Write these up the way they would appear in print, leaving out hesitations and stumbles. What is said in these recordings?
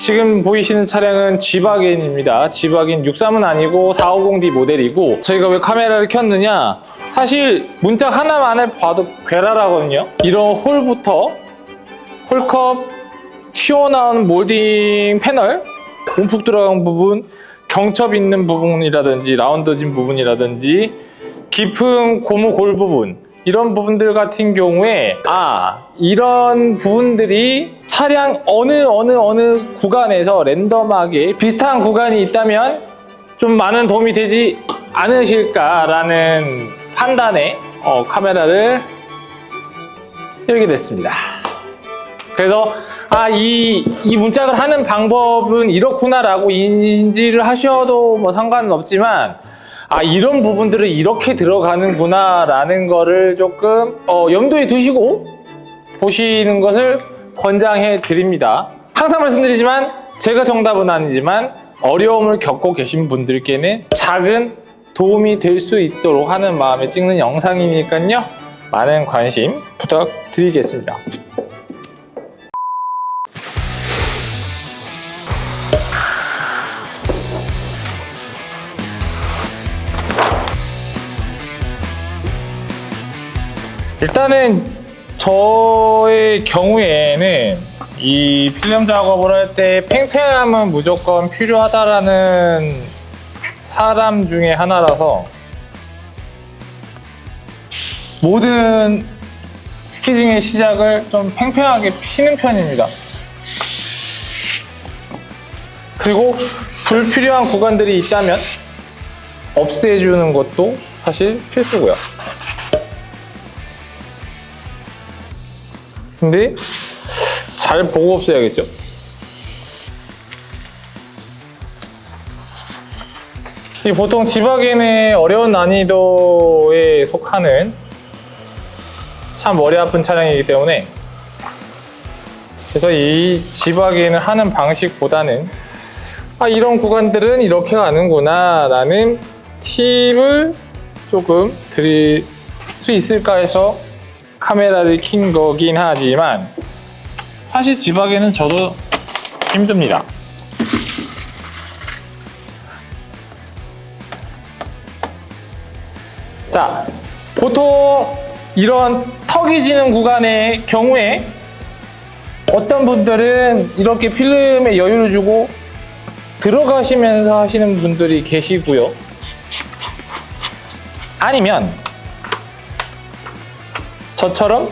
지금 보이시는 차량은 G바겐입니다. G바겐 63은 아니고 450D 모델이고, 저희가 왜 카메라를 켰느냐, 사실 문짝 하나만을 봐도 괴랄하거든요. 이런 홀부터 홀컵, 튀어나온 몰딩 패널, 움푹 들어간 부분, 경첩 있는 부분이라든지 라운드진 부분이라든지 깊은 고무 골 부분, 이런 부분들 같은 경우에 이런 부분들이 차량 어느 구간에서 랜덤하게 비슷한 구간이 있다면 좀 많은 도움이 되지 않으실까라는 판단에 카메라를 열게 됐습니다. 그래서 이 문짝을 하는 방법은 이렇구나라고 인지를 하셔도 뭐 상관은 없지만, 이런 부분들은 이렇게 들어가는구나 라는 거를 조금 염두에 두시고 보시는 것을 권장해 드립니다. 항상 말씀드리지만 제가 정답은 아니지만 어려움을 겪고 계신 분들께는 작은 도움이 될 수 있도록 하는 마음에 찍는 영상이니까요, 많은 관심 부탁드리겠습니다. 일단은 저의 경우에는 이 필름 작업을 할 때 팽팽함은 무조건 필요하다라는 사람 중에 하나라서 모든 스케징의 시작을 좀 팽팽하게 피는 편입니다. 그리고 불필요한 구간들이 있다면 없애주는 것도 사실 필수고요. 근데 잘 보고 없애야겠죠? 이 보통 G바겐의 어려운 난이도에 속하는 참 머리 아픈 차량이기 때문에, 그래서 이 G바겐을 하는 방식보다는 이런 구간들은 이렇게 가는구나 라는 팁을 조금 드릴 수 있을까 해서 카메라를 킨 거긴 하지만, 사실 G바겐은 저도 힘듭니다. 자, 보통 이런 턱이 지는 구간의 경우에 어떤 분들은 이렇게 필름에 여유를 주고 들어가시면서 하시는 분들이 계시고요. 아니면 저처럼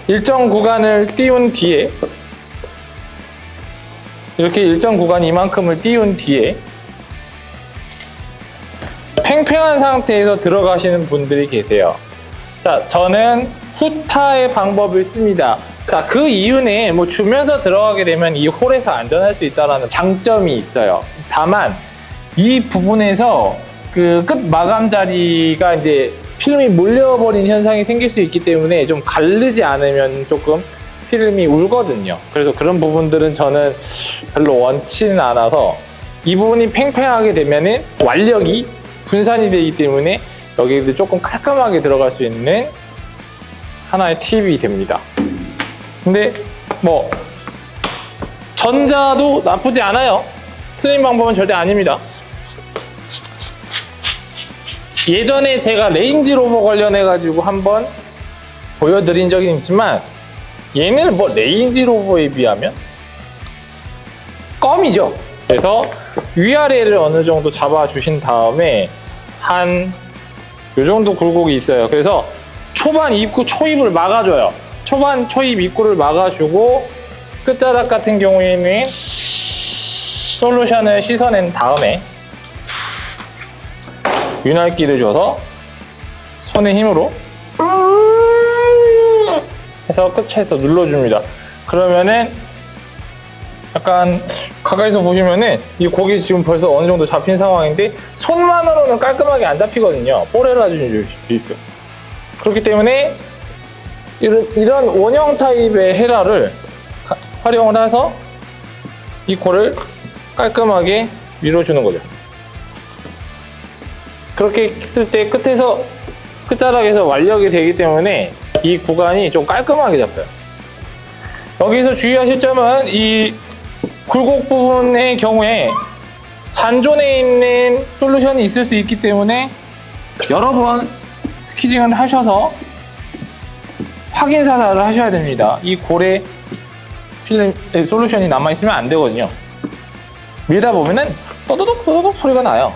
일정 구간을 띄운 뒤에, 이렇게 일정 구간 이만큼을 띄운 뒤에 팽팽한 상태에서 들어가시는 분들이 계세요. 자, 저는 후타의 방법을 씁니다. 자, 그 이유는 뭐 주면서 들어가게 되면 이 홀에서 안전할 수 있다는 장점이 있어요. 다만 이 부분에서 그 끝 마감 자리가 이제 필름이 몰려버린 현상이 생길 수 있기 때문에 좀 가르지 않으면 조금 필름이 울거든요. 그래서 그런 부분들은 저는 별로 원치는 않아서, 이 부분이 팽팽하게 되면은 완력이 분산이 되기 때문에 여기도 조금 깔끔하게 들어갈 수 있는 하나의 팁이 됩니다. 근데 뭐 전자도 나쁘지 않아요. 틀린 방법은 절대 아닙니다. 예전에 제가 레인지로버 관련해가지고 한번 보여드린 적이 있지만, 얘는 뭐 레인지로버에 비하면 껌이죠. 그래서 위아래를 어느 정도 잡아주신 다음에 한 요 정도 굴곡이 있어요. 그래서 초반 입구 초입을 막아줘요. 초반 초입 입구를 막아주고, 끝자락 같은 경우에는 솔루션을 씻어낸 다음에 윤활기를 줘서 손의 힘으로 해서 끝에서 눌러줍니다. 그러면은 약간 가까이서 보시면은 이 고기 지금 벌써 어느 정도 잡힌 상황인데, 손만으로는 깔끔하게 안 잡히거든요. 뽀레라 주입도. 그렇기 때문에 이런 원형 타입의 헤라를 활용을 해서 이 콜을 깔끔하게 밀어주는 거죠. 그렇게 했을 때 끝자락에서 완력이 되기 때문에 이 구간이 좀 깔끔하게 잡혀요. 여기서 주의하실 점은 이 굴곡 부분의 경우에 잔존에 있는 솔루션이 있을 수 있기 때문에 여러 번 스키징을 하셔서 확인 사살을 하셔야 됩니다. 이 골에 필름 솔루션이 남아있으면 안 되거든요. 밀다 보면은 또도독 또도독 소리가 나요.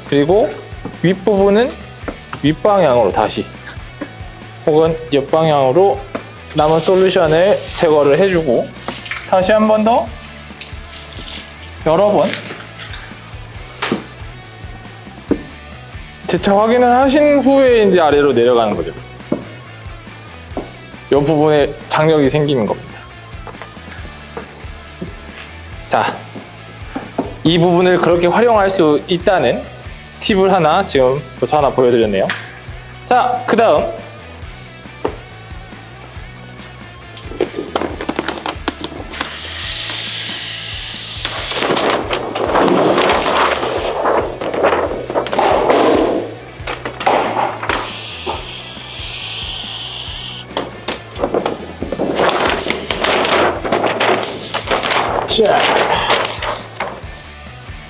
그리고 윗부분은 윗방향으로 다시 혹은 옆방향으로 남은 솔루션을 제거를 해주고 다시 한 번 더 여러 번 재차 확인을 하신 후에 이제 아래로 내려가는 거죠. 이 부분에 장력이 생기는 겁니다. 자, 이 부분을 그렇게 활용할 수 있다는 팁을 하나 지금 벌써 하나 보여드렸네요. 자, 그 다음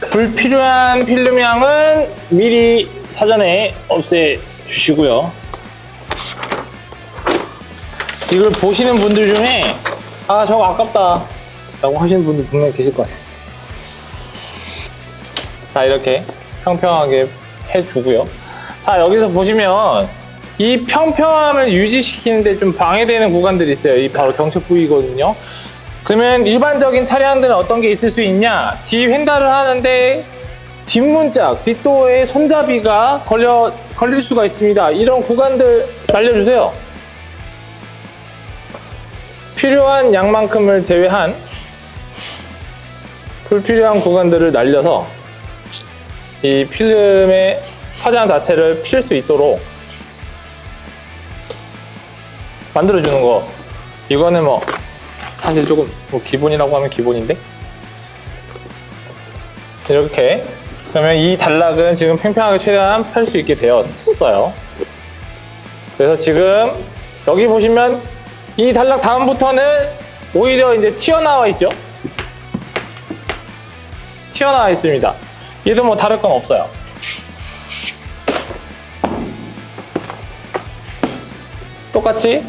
불필요한 필름 양은 미리 사전에 없애 주시고요. 이걸 보시는 분들 중에 아 저거 아깝다 라고 하시는 분들 분명히 계실 것 같아요. 자, 이렇게 평평하게 해주고요. 자, 여기서 보시면 이 평평함을 유지시키는데 좀 방해되는 구간들이 있어요. 이 바로 경첩 부위거든요. 그러면 일반적인 차량들은 어떤 게 있을 수 있냐? 뒤 횡단을 하는데 뒷문짝, 뒷도어에 손잡이가 걸릴 수가 있습니다. 이런 구간들 날려주세요. 필요한 양만큼을 제외한 불필요한 구간들을 날려서 이 필름의 화장 자체를 필 수 있도록 만들어주는 거. 이거는 뭐 사실 조금 뭐 기본이라고 하면 기본인데 이렇게 그러면 이 단락은 지금 팽팽하게 최대한 펼 수 있게 되었어요. 그래서 지금 여기 보시면 이 단락 다음부터는 오히려 이제 튀어나와 있죠. 튀어나와 있습니다. 얘도 뭐 다를 건 없어요. 똑같이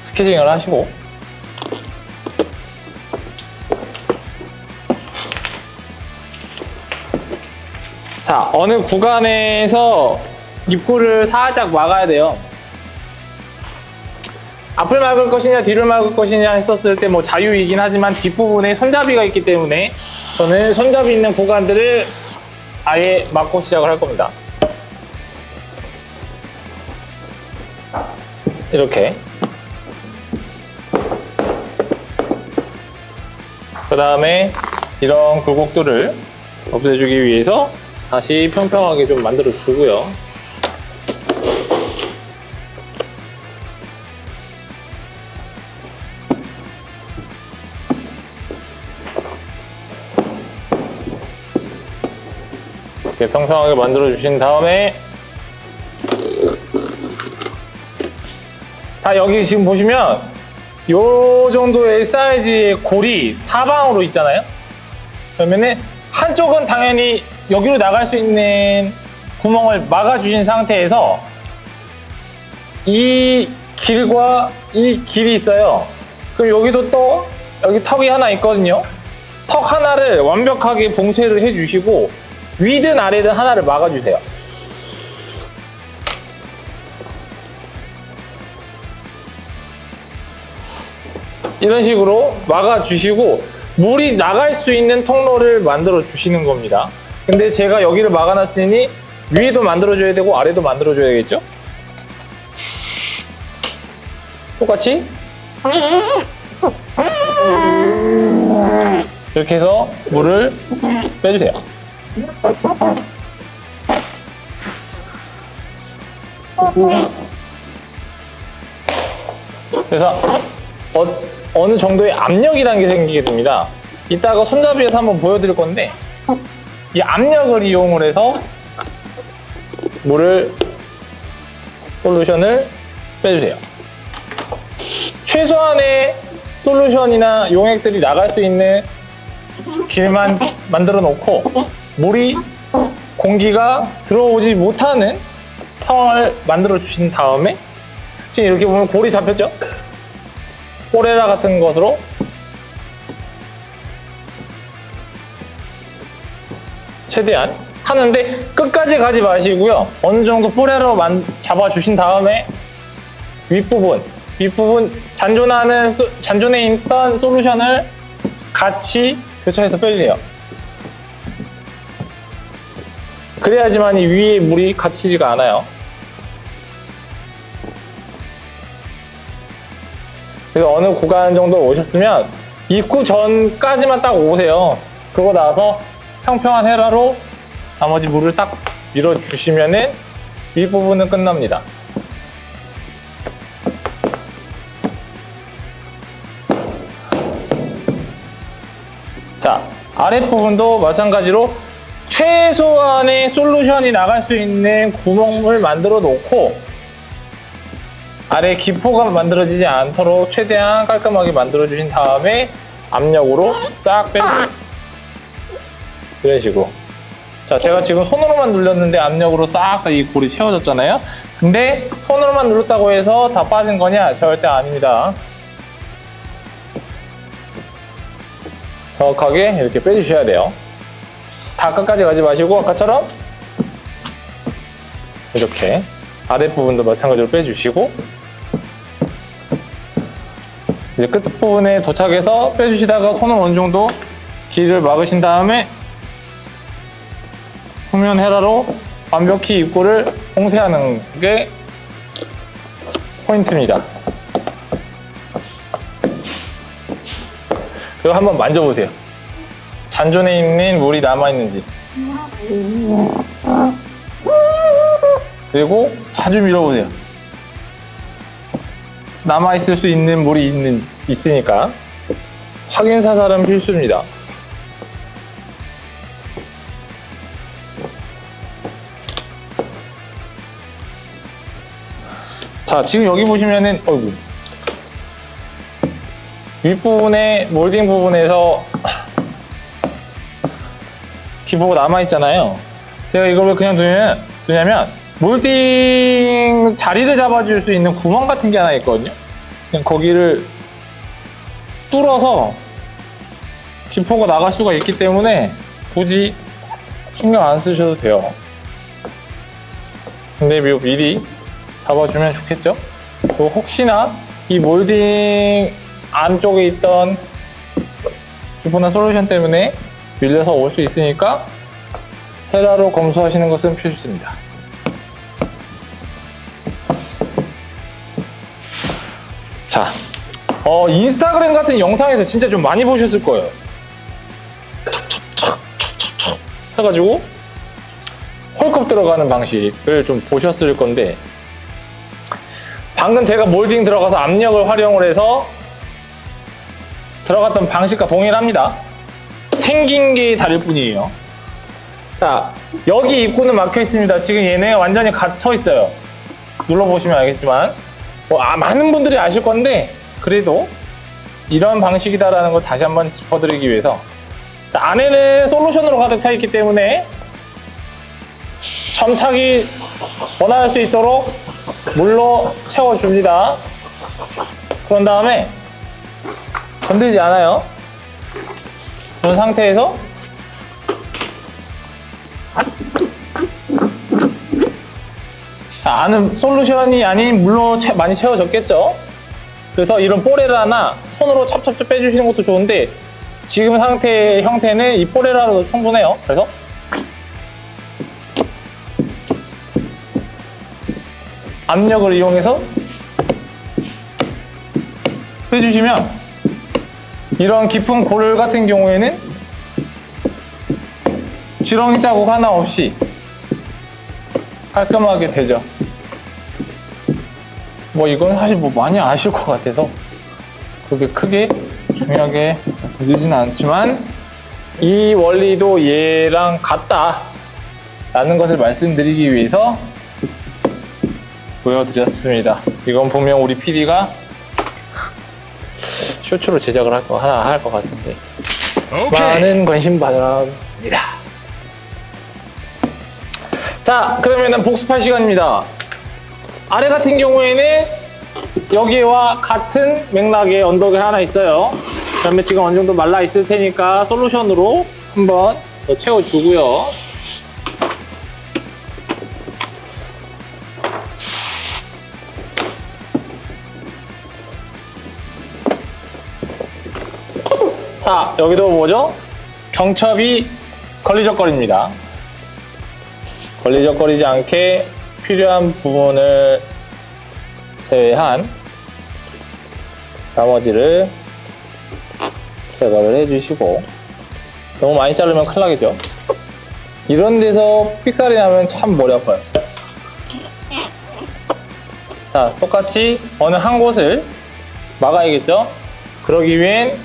스케징을 하시고 자, 어느 구간에서 입구를 살짝 막아야 돼요. 앞을 막을 것이냐 뒤를 막을 것이냐 했었을 때 뭐 자유이긴 하지만 뒷부분에 손잡이가 있기 때문에 저는 손잡이 있는 구간들을 아예 막고 시작을 할 겁니다. 이렇게 그 다음에 이런 굴곡들을 없애주기 위해서 다시 평평하게 좀 만들어 주고요. 이렇게 평평하게 만들어 주신 다음에 자, 여기 지금 보시면 요 정도의 사이즈의 골이 사방으로 있잖아요. 그러면은 한쪽은 당연히 여기로 나갈 수 있는 구멍을 막아주신 상태에서 이 길과 이 길이 있어요. 그럼 여기도 또 여기 턱이 하나 있거든요. 턱 하나를 완벽하게 봉쇄를 해주시고 위든 아래든 하나를 막아주세요. 이런 식으로 막아주시고 물이 나갈 수 있는 통로를 만들어 주시는 겁니다. 근데 제가 여기를 막아놨으니 위에도 만들어줘야 되고 아래도 만들어줘야겠죠? 똑같이 이렇게 해서 물을 빼주세요. 그래서 어느 정도의 압력이라는 게 생기게 됩니다. 이따가 손잡이에서 한번 보여드릴 건데 이 압력을 이용을 해서 솔루션을 빼주세요. 최소한의 솔루션이나 용액들이 나갈 수 있는 길만 만들어 놓고 물이 공기가 들어오지 못하는 상황을 만들어 주신 다음에 지금 이렇게 보면 골이 잡혔죠? 포레라 같은 것으로 최대한 하는데 끝까지 가지 마시고요. 어느 정도 포레로 잡아주신 다음에 윗부분 잔존에 있던 솔루션을 같이 교차해서 빼주세요. 그래야지만 이 위에 물이 갇히지가 않아요. 그래서 어느 구간 정도 오셨으면 입구 전까지만 딱 오세요. 그러고 나서 평평한 헤라로 나머지 물을 딱 밀어주시면은 윗부분은 끝납니다. 자, 아랫부분도 마찬가지로 최소한의 솔루션이 나갈 수 있는 구멍을 만들어 놓고 아래 기포가 만들어지지 않도록 최대한 깔끔하게 만들어 주신 다음에 압력으로 싹 빼주세요. 이런 식으로. 자, 제가 지금 손으로만 눌렸는데 압력으로 싹 다 이 골이 채워졌잖아요. 근데 손으로만 눌렀다고 해서 다 빠진 거냐? 절대 아닙니다. 정확하게 이렇게 빼주셔야 돼요. 다 끝까지 가지 마시고 아까처럼 이렇게 아랫부분도 마찬가지로 빼주시고 이제 끝부분에 도착해서 빼주시다가 손을 어느 정도 길을 막으신 다음에 후면 헤라로 완벽히 입구를 봉쇄하는 게 포인트입니다. 그리고 한번 만져보세요. 잔존에 있는 물이 남아있는지. 그리고 자주 밀어보세요. 남아있을 수 있는 물이 있으니까 확인 사살은 필수입니다. 자, 지금 여기 보시면은 어이구, 윗부분에 몰딩 부분에서 기포가 남아있잖아요. 제가 이걸 왜 그냥 두냐면 몰딩 자리를 잡아줄 수 있는 구멍 같은 게 하나 있거든요. 그냥 거기를 뚫어서 기포가 나갈 수가 있기 때문에 굳이 신경 안 쓰셔도 돼요. 근데 미리 잡아주면 좋겠죠? 그리고 혹시나 이 몰딩 안쪽에 있던 기포나 솔루션 때문에 밀려서 올 수 있으니까 헤라로 검수하시는 것은 필수입니다. 자, 인스타그램 같은 영상에서 진짜 좀 많이 보셨을 거예요. 척척척척척척 해가지고 홀컵 들어가는 방식을 좀 보셨을 건데 방금 제가 몰딩 들어가서 압력을 활용을 해서 들어갔던 방식과 동일합니다. 생긴 게 다를 뿐이에요. 자, 여기 입구는 막혀 있습니다. 지금 얘네 완전히 갇혀 있어요. 눌러보시면 알겠지만 많은 분들이 아실 건데 그래도 이런 방식이다라는 걸 다시 한번 짚어드리기 위해서 자, 안에는 솔루션으로 가득 차 있기 때문에 점차기 원활할 수 있도록 물로 채워줍니다. 그런 다음에 건들지 않아요. 그런 상태에서 자, 안은 솔루션이 아닌 물로 많이 채워졌겠죠. 그래서 이런 포레라나 손으로 찹찹찹 빼주시는 것도 좋은데 지금 상태의 형태는 이 포레라로도 충분해요. 그래서 압력을 이용해서 빼주시면 이런 깊은 골 같은 경우에는 지렁이 자국 하나 없이 깔끔하게 되죠. 이건 사실 많이 아실 것 같아서 그렇게 크게 중요하게 말씀드리지는 않지만 이 원리도 얘랑 같다 라는 것을 말씀드리기 위해서 보여드렸습니다. 이건 분명 우리 PD가 쇼츠로 제작을 하나 할 것 같은데 많은 관심 바랍니다. 자, 그러면은 복습할 시간입니다. 아래 같은 경우에는 여기와 같은 맥락의 언덕이 하나 있어요. 그다음에 지금 어느 정도 말라 있을 테니까 솔루션으로 한번 더 채워주고요. 자, 여기도 뭐죠? 경첩이 걸리적거립니다. 걸리적거리지 않게 필요한 부분을 제외한 나머지를 제거를 해주시고, 너무 많이 자르면 큰일 나겠죠? 이런 데서 삑살이 나면 참 머리 아파요. 자, 똑같이 어느 한 곳을 막아야겠죠? 그러기 위엔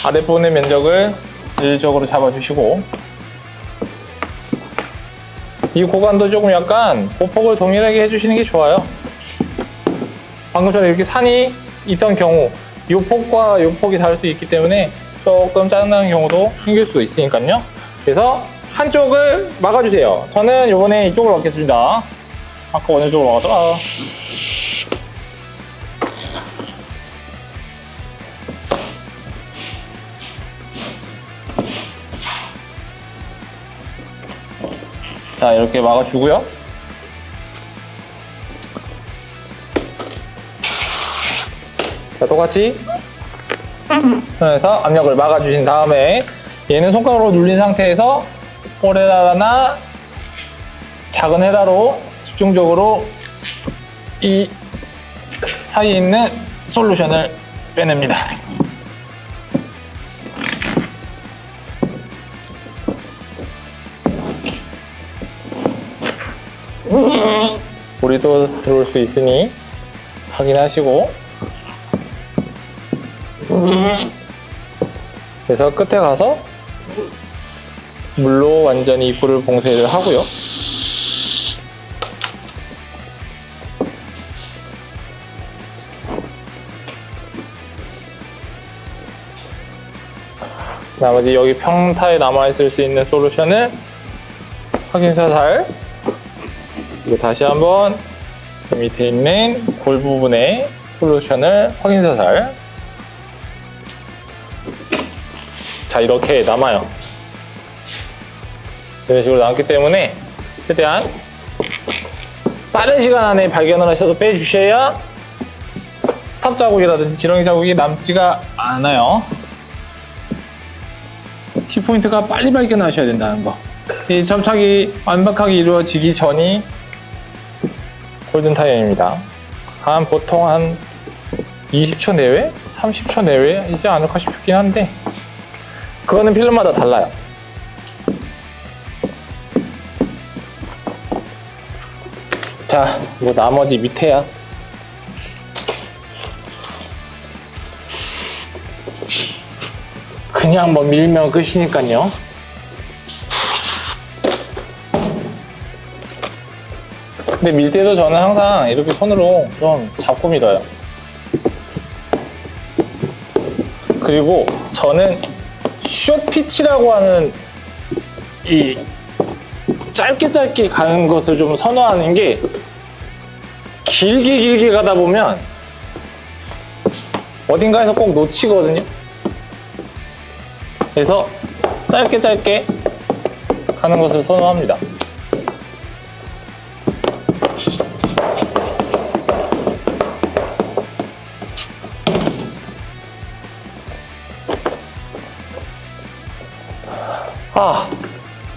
아랫부분의 면적을 일적으로 잡아주시고, 이 고간도 조금 약간 보폭을 동일하게 해주시는 게 좋아요. 방금처럼 이렇게 산이 있던 경우 이 폭과 이 폭이 다를 수 있기 때문에 조금 짜증나는 경우도 생길 수 있으니까요. 그래서 한쪽을 막아주세요. 저는 이번에 이쪽으로 막겠습니다. 아까 어느 쪽으로 막았더라? 자, 이렇게 막아주고요. 자, 똑같이 손에서 압력을 막아주신 다음에 얘는 손가락으로 눌린 상태에서 홀헤라나 작은 헤라로 집중적으로 이 사이에 있는 솔루션을 빼냅니다. 물이도 들어올 수 있으니 확인하시고, 그래서 끝에 가서 물로 완전히 입구를 봉쇄를 하고요. 나머지 여기 평타에 남아있을 수 있는 솔루션을 확인사살, 그리고 다시 한번 그 밑에 있는 골 부분의 솔루션을 확인사살. 자, 이렇게 남아요. 이런 식으로 남기 때문에 최대한 빠른 시간 안에 발견을 하셔서 빼주셔야 스탑 자국이라든지 지렁이 자국이 남지가 않아요. 키포인트가 빨리 발견하셔야 된다는 거. 이 접착이 완벽하게 이루어지기 전이 골든타임입니다. 보통 한 20초 내외? 30초 내외이지 않을까 싶긴 한데, 그거는 필름마다 달라요. 자, 뭐 나머지 밑에야. 그냥 뭐 밀면 끝이니까요. 근데 밀 때도 저는 항상 이렇게 손으로 좀 잡고 밀어요. 그리고 저는 숏피치라고 하는 이 짧게 가는 것을 좀 선호하는 게, 길게 가다 보면 어딘가에서 꼭 놓치거든요. 그래서 짧게 가는 것을 선호합니다.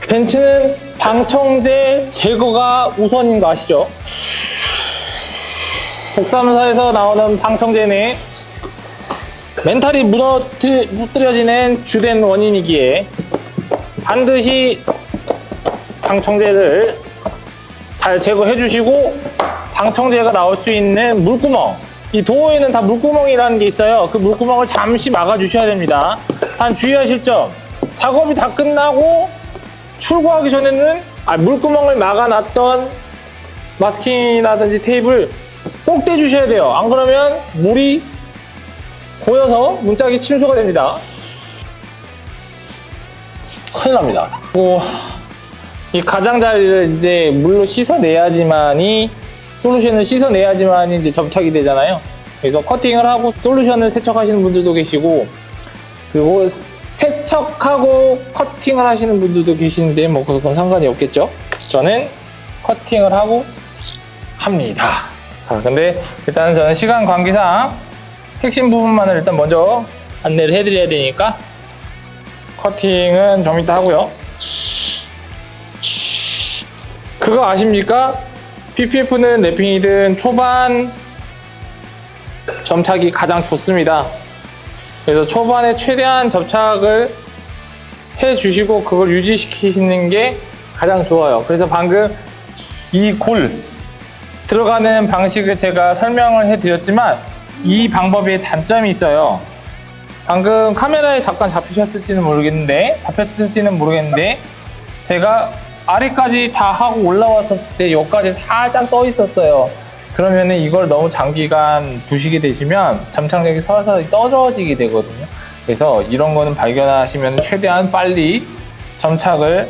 벤츠는 방청제 제거가 우선인 거 아시죠? 복사무사에서 나오는 방청제는 멘탈이 무너뜨려지는 주된 원인이기에 반드시 방청제를 잘 제거해 주시고, 방청제가 나올 수 있는 물구멍, 이 도어에는 다 물구멍이라는 게 있어요. 그 물구멍을 잠시 막아 주셔야 됩니다. 단 주의하실 점, 작업이 다 끝나고 출고하기 전에는 물구멍을 막아놨던 마스킹이라든지 테이프를 꼭 떼주셔야 돼요. 안 그러면 물이 고여서 문짝이 침수가 됩니다. 큰일 납니다. 그리고 이 가장자리를 이제 물로 씻어내야지만이 솔루션을 씻어내야지만이 이제 접착이 되잖아요. 그래서 커팅을 하고 솔루션을 세척하시는 분들도 계시고, 그리고 세척하고 커팅을 하시는 분들도 계시는데 뭐 그건 상관이 없겠죠. 저는 커팅을 하고 합니다. 근데 일단 저는 시간 관계상 핵심 부분만을 일단 먼저 안내를 해드려야 되니까 커팅은 좀 이따 하고요. 그거 아십니까? PPF는 랩핑이든 초반 점착이 가장 좋습니다. 그래서 초반에 최대한 접착을 해주시고 그걸 유지시키시는 게 가장 좋아요. 그래서 방금 이 골 들어가는 방식을 제가 설명을 해드렸지만 이 방법에 단점이 있어요. 방금 카메라에 잠깐 잡혔을지는 모르겠는데 제가 아래까지 다 하고 올라왔었을 때 여기까지 살짝 떠 있었어요. 그러면은 이걸 너무 장기간 두시게 되시면 점착력이 서서히 떨어지게 되거든요. 그래서 이런 거는 발견하시면 최대한 빨리 점착을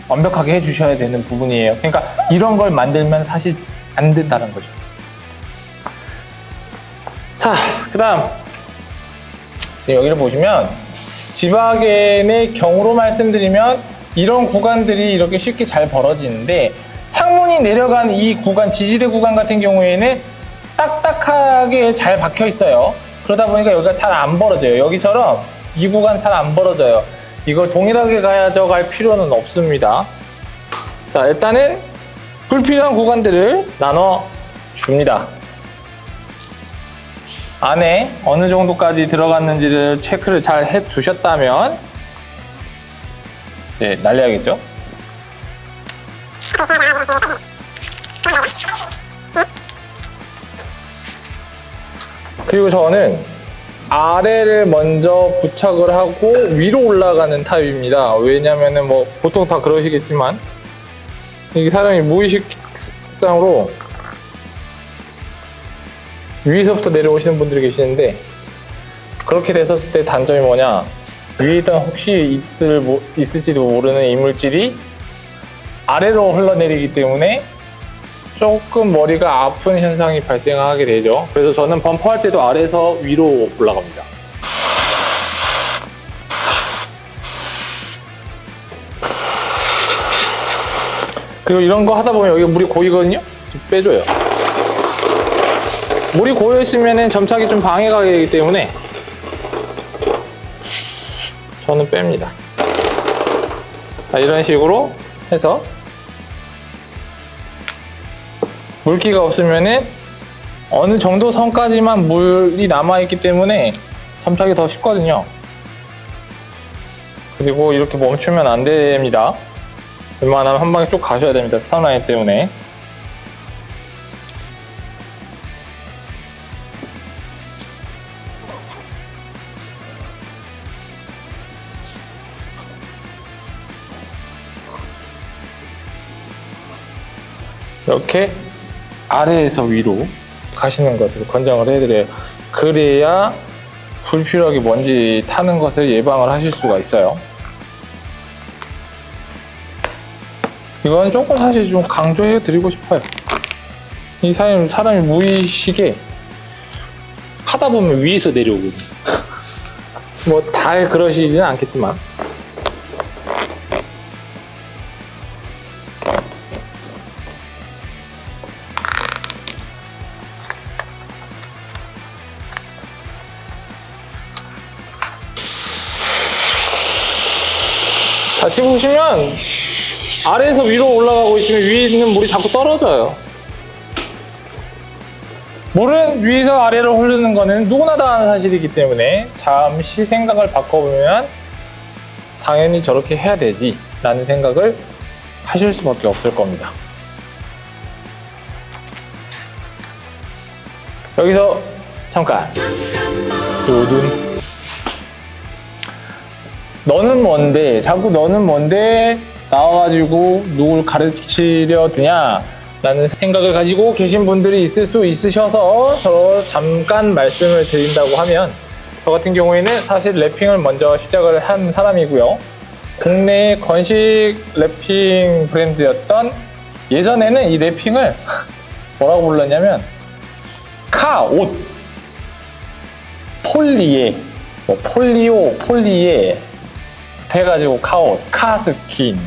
완벽하게 해주셔야 되는 부분이에요. 그러니까 이런 걸 만들면 사실 안 된다는 거죠. 자, 그 다음 여기를 보시면 지바겐의 경우로 말씀드리면 이런 구간들이 이렇게 쉽게 잘 벌어지는데, 창문이 내려간 이 구간, 지지대 구간 같은 경우에는 딱딱하게 잘 박혀 있어요. 그러다 보니까 여기가 잘 안 벌어져요. 여기처럼 이 구간 잘 안 벌어져요. 이걸 동일하게 가져갈 필요는 없습니다. 자, 일단은 불필요한 구간들을 나눠 줍니다. 안에 어느 정도까지 들어갔는지를 체크를 잘 해 두셨다면 네, 날려야겠죠? 그리고 저는 아래를 먼저 부착을 하고 위로 올라가는 타입입니다. 왜냐면은 뭐 보통 다 그러시겠지만 이게 사람이 무의식상으로 위에서부터 내려오시는 분들이 계시는데, 그렇게 됐었을 때 단점이 뭐냐, 위에다 혹시 있을지도 모르는 이물질이 아래로 흘러내리기 때문에 조금 머리가 아픈 현상이 발생하게 되죠. 그래서 저는 범퍼할 때도 아래에서 위로 올라갑니다. 그리고 이런 거 하다 보면 여기 물이 고이거든요. 좀 빼줘요. 물이 고여 있으면 점착이 좀 방해가 되기 때문에 저는 뺍니다. 자, 이런 식으로 해서 물기가 없으면은 어느 정도 선까지만 물이 남아있기 때문에 점착이 더 쉽거든요. 그리고 이렇게 멈추면 안 됩니다. 웬만하면 한 방에 쭉 가셔야 됩니다. 스탑라인 때문에. 이렇게 아래에서 위로 가시는 것을 권장을 해드려요. 그래야 불필요하게 먼지 타는 것을 예방을 하실 수가 있어요. 이건 조금 사실 좀 강조해 드리고 싶어요. 이 사람이 무의식에 하다 보면 위에서 내려오거든요. 뭐 다 그러시지는 않겠지만. 다시 보시면 아래에서 위로 올라가고 있으면 위에 있는 물이 자꾸 떨어져요. 물은 위에서 아래로 흐르는 거는 누구나 다 아는 사실이기 때문에 잠시 생각을 바꿔보면 당연히 저렇게 해야 되지 라는 생각을 하실 수밖에 없을 겁니다. 여기서 잠깐 요둔. 너는 뭔데? 자꾸 너는 뭔데? 나와가지고 누굴 가르치려 드냐? 라는 생각을 가지고 계신 분들이 있을 수 있으셔서 저 잠깐 말씀을 드린다고 하면, 저 같은 경우에는 사실 랩핑을 먼저 시작을 한 사람이고요. 국내 건식 랩핑 브랜드였던, 예전에는 이 랩핑을 뭐라고 불렀냐면 카옷, 폴리에, 뭐 폴리오, 폴리에 해가지고 카옷, 카스킨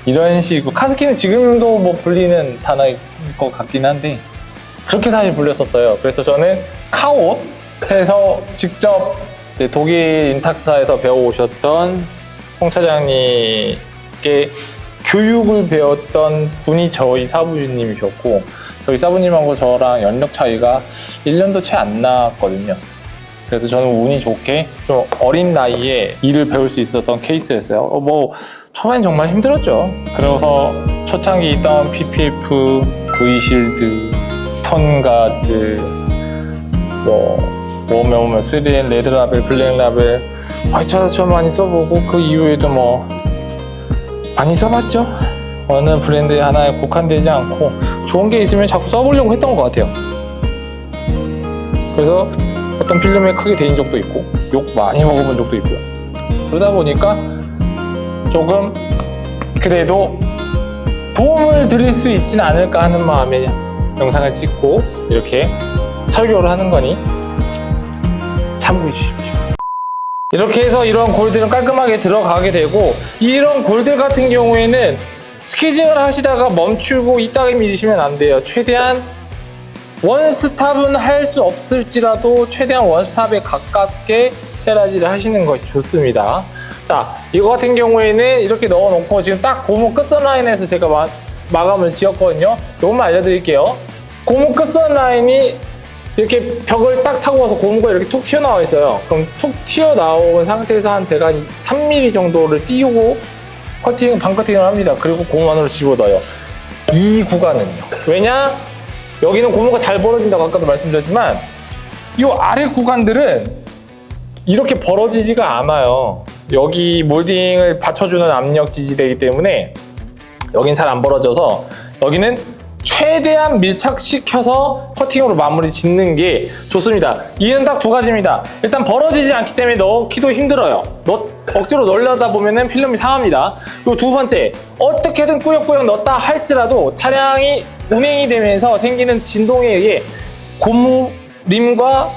이런 식으로. 카스킨은 지금도 뭐 불리는 단어일 것 같긴 한데 그렇게 사실 불렸었어요. 그래서 저는 카옷에서 직접 독일 인탁사에서 배워오셨던 홍 차장님께 교육을 배웠던 분이 저희 사부님이셨고, 저희 사부님하고 저랑 연령 차이가 1년도 채 안 났거든요. 그래서 저는 운이 좋게 좀 어린 나이에 일을 배울 수 있었던 케이스였어요. 뭐 초반엔 정말 힘들었죠. 그래서 초창기 있던 PPF, V실드, 스턴가드, 뭐 오면 3M, 레드라벨, 블랙라벨 저 많이 써보고, 그 이후에도 뭐 많이 써봤죠. 어느 브랜드에 하나에 국한되지 않고 좋은 게 있으면 자꾸 써보려고 했던 것 같아요. 그래서 어떤 필름에 크게 데인 적도 있고 욕 많이 먹어본 적도 있고요. 그러다 보니까 조금 그래도 도움을 드릴 수 있진 않을까 하는 마음에 영상을 찍고 이렇게 설교를 하는 거니 참고해 주십시오. 이렇게 해서 이런 골들은 깔끔하게 들어가게 되고, 이런 골들 같은 경우에는 스케징을 하시다가 멈추고 이따가 믿으시면 안 돼요. 최대한 원스탑은 할 수 없을지라도 최대한 원스탑에 가깝게 테라지를 하시는 것이 좋습니다. 자, 이거 같은 경우에는 이렇게 넣어놓고 지금 딱 고무 끝선 라인에서 제가 마감을 지었거든요. 이것만 알려드릴게요. 고무 끝선 라인이 이렇게 벽을 딱 타고 와서 고무가 이렇게 툭 튀어나와 있어요. 그럼 툭 튀어나온 상태에서 한 제가 3mm 정도를 띄우고 반커팅을 합니다. 그리고 고무 안으로 집어넣어요. 이 구간은요. 왜냐? 여기는 고무가 잘 벌어진다고 아까도 말씀드렸지만 이 아래 구간들은 이렇게 벌어지지가 않아요. 여기 몰딩을 받쳐주는 압력 지지대이기 때문에 여긴 잘 안 벌어져서 여기는 최대한 밀착시켜서 커팅으로 마무리 짓는 게 좋습니다. 이유는 딱 두 가지입니다. 일단 벌어지지 않기 때문에 넣기도 힘들어요. 억지로 넣으려다 보면은 필름이 상합니다. 그리고 두 번째, 어떻게든 꾸역꾸역 넣었다 할지라도 차량이 운행이 되면서 생기는 진동에 의해 고무 림과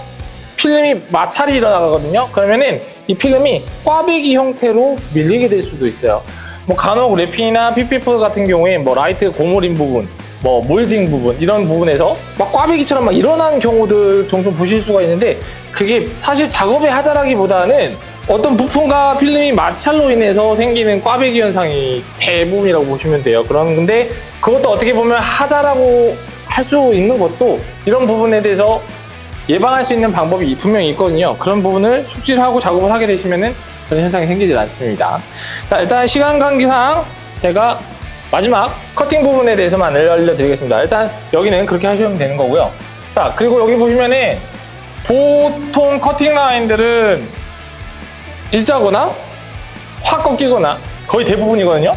필름이 마찰이 일어나거든요. 그러면은 이 필름이 꽈배기 형태로 밀리게 될 수도 있어요. 뭐 간혹 랩핑이나 PPF 같은 경우에 뭐 라이트 고무림 부분, 뭐 몰딩 부분, 이런 부분에서 막 꽈배기처럼 막 일어나는 경우들 종종 보실 수가 있는데, 그게 사실 작업의 하자라기보다는 어떤 부품과 필름이 마찰로 인해서 생기는 꽈배기 현상이 대부분이라고 보시면 돼요. 근데 그것도 어떻게 보면 하자라고 할 수 있는 것도 이런 부분에 대해서 예방할 수 있는 방법이 분명히 있거든요. 그런 부분을 숙지를 하고 작업을 하게 되시면은 그런 현상이 생기질 않습니다. 자, 일단 시간 관계상 제가 마지막 커팅 부분에 대해서만 알려드리겠습니다. 일단 여기는 그렇게 하시면 되는 거고요. 자, 그리고 여기 보시면은 보통 커팅 라인들은 일자거나 확 꺾이거나 거의 대부분이거든요.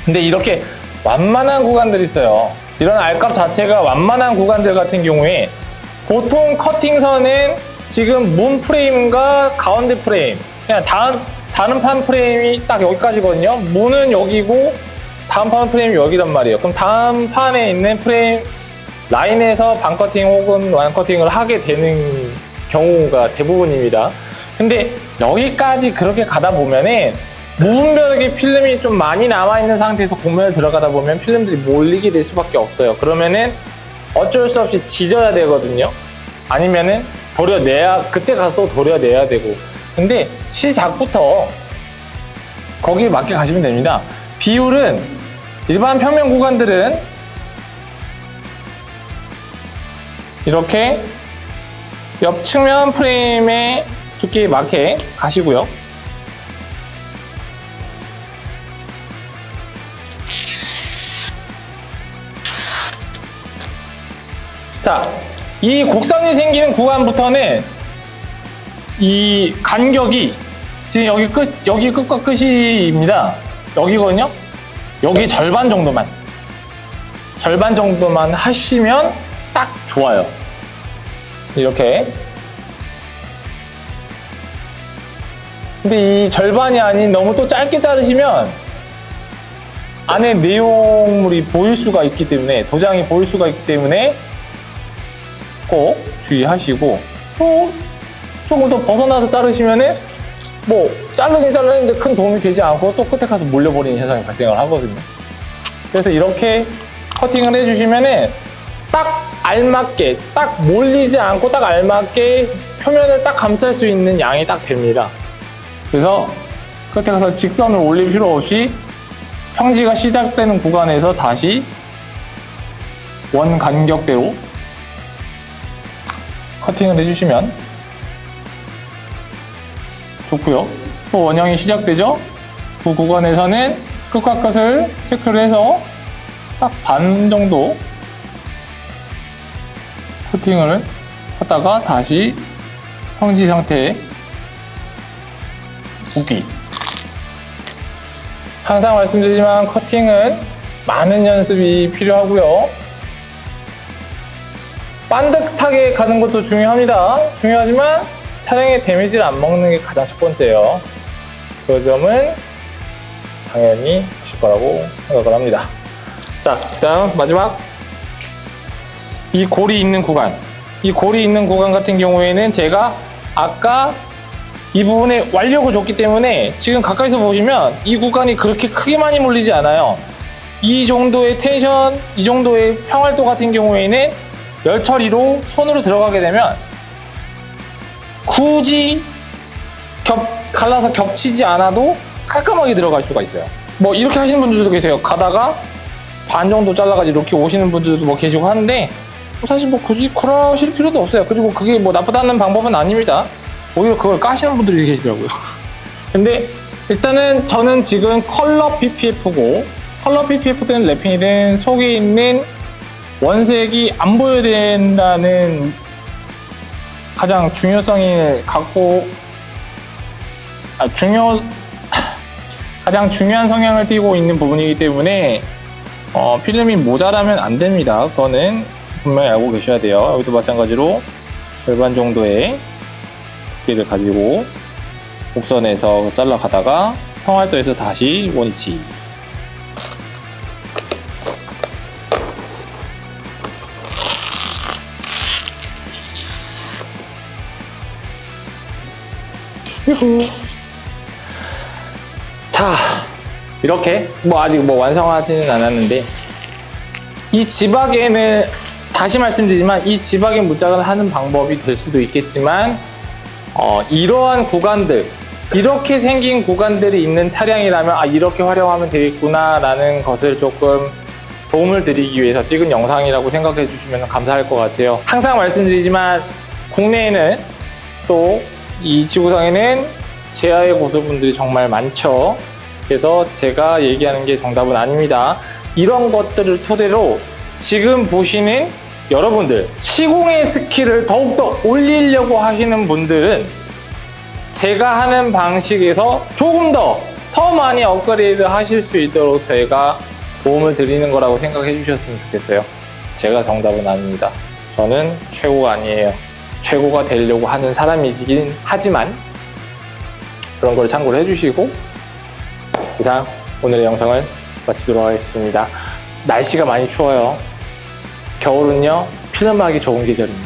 근데 이렇게 완만한 구간들이 있어요. 이런 알값 자체가 완만한 구간들 같은 경우에 보통 커팅선은 지금 문 프레임과 가운데 프레임, 그냥 다른 판 프레임이 딱 여기까지거든요. 문은 여기고 다음 판 프레임이 여기란 말이에요. 그럼 다음 판에 있는 프레임 라인에서 반커팅 혹은 완커팅을 하게 되는 경우가 대부분입니다. 근데 여기까지 그렇게 가다 보면은 무분별하게 필름이 좀 많이 남아있는 상태에서 공면을 들어가다 보면 필름들이 몰리게 될 수밖에 없어요. 그러면은 어쩔 수 없이 지져야 되거든요. 아니면은 그때 가서 또 도려내야 되고. 근데 시작부터 거기에 맞게 가시면 됩니다. 비율은 일반 평면 구간들은 이렇게 옆 측면 프레임의 두께에 맞게 가시고요. 자, 이 곡선이 생기는 구간부터는 이 간격이 지금 여기 끝과 끝이입니다. 여기거든요. 여기 절반 정도만 하시면 딱 좋아요. 이렇게 근데 이 절반이 아닌 너무 또 짧게 자르시면 안에 내용물이 보일 수가 있기 때문에, 도장이 보일 수가 있기 때문에 꼭 주의하시고, 또 조금 더 벗어나서 자르시면은 뭐 자르긴 잘랐는데 큰 도움이 되지 않고 또 끝에 가서 몰려버리는 현상이 발생을 하거든요. 그래서 이렇게 커팅을 해주시면은 딱 알맞게, 딱 몰리지 않고 딱 알맞게 표면을 딱 감쌀 수 있는 양이 딱 됩니다. 그래서 끝에 가서 직선을 올릴 필요 없이 평지가 시작되는 구간에서 다시 원 간격대로 커팅을 해주시면 좋고요. 또 원형이 시작되죠? 그 구간에서는 끝과 끝을 체크를 해서 딱 반 정도 커팅을 하다가 다시 평지 상태에 굽기. 항상 말씀드리지만 커팅은 많은 연습이 필요하고요. 반듯하게 가는 것도 중요합니다. 중요하지만 차량에 데미지를 안 먹는 게 가장 첫 번째예요. 그 점은 당연히 하실 거라고 생각을 합니다. 자, 그다음 마지막 이 골이 있는 구간. 이 골이 있는 구간 같은 경우에는 제가 아까 이 부분에 완력을 줬기 때문에 지금 가까이서 보시면 이 구간이 그렇게 크게 많이 몰리지 않아요. 이 정도의 텐션, 이 정도의 평활도 같은 경우에는 열 처리로 손으로 들어가게 되면 굳이 갈라서 겹치지 않아도 깔끔하게 들어갈 수가 있어요. 뭐 이렇게 하시는 분들도 계세요. 가다가 반 정도 잘라가지고 이렇게 오시는 분들도 뭐 계시고 하는데 사실 뭐 굳이 그러실 필요도 없어요. 그리고 그게 뭐 나쁘다는 방법은 아닙니다. 오히려 그걸 까시는 분들이 계시더라고요. 근데 일단은 저는 지금 컬러 PPF고, 컬러 PPF든 랩핑이든 속에 있는 원색이 안 보여야 된다는 가장 중요성을 갖고 가장 중요한 성향을 띠고 있는 부분이기 때문에 필름이 모자라면 안 됩니다. 그거는 분명히 알고 계셔야 돼요. 여기도 마찬가지로 절반 정도의 두께를 가지고 곡선에서 잘라가다가 평활도에서 다시 원위치. 유후. 자, 이렇게 뭐 아직 뭐 완성하지는 않았는데 이 지박에는 다시 말씀드리지만 이 지박에 무작을 하는 방법이 될 수도 있겠지만 이러한 구간들, 이렇게 생긴 구간들이 있는 차량이라면 이렇게 활용하면 되겠구나 라는 것을 조금 도움을 드리기 위해서 찍은 영상이라고 생각해 주시면 감사할 것 같아요. 항상 말씀드리지만 국내에는 또 이 지구상에는 제아의 고수분들이 정말 많죠. 그래서 제가 얘기하는 게 정답은 아닙니다. 이런 것들을 토대로 지금 보시는 여러분들, 시공의 스킬을 더욱더 올리려고 하시는 분들은 제가 하는 방식에서 조금 더 많이 업그레이드 하실 수 있도록 저희가 도움을 드리는 거라고 생각해 주셨으면 좋겠어요. 제가 정답은 아닙니다. 저는 최고가 아니에요. 최고가 되려고 하는 사람이긴 하지만 그런 걸 참고를 해주시고, 이상 오늘의 영상을 마치도록 하겠습니다. 날씨가 많이 추워요. 겨울은요 필름하기 좋은 계절입니다.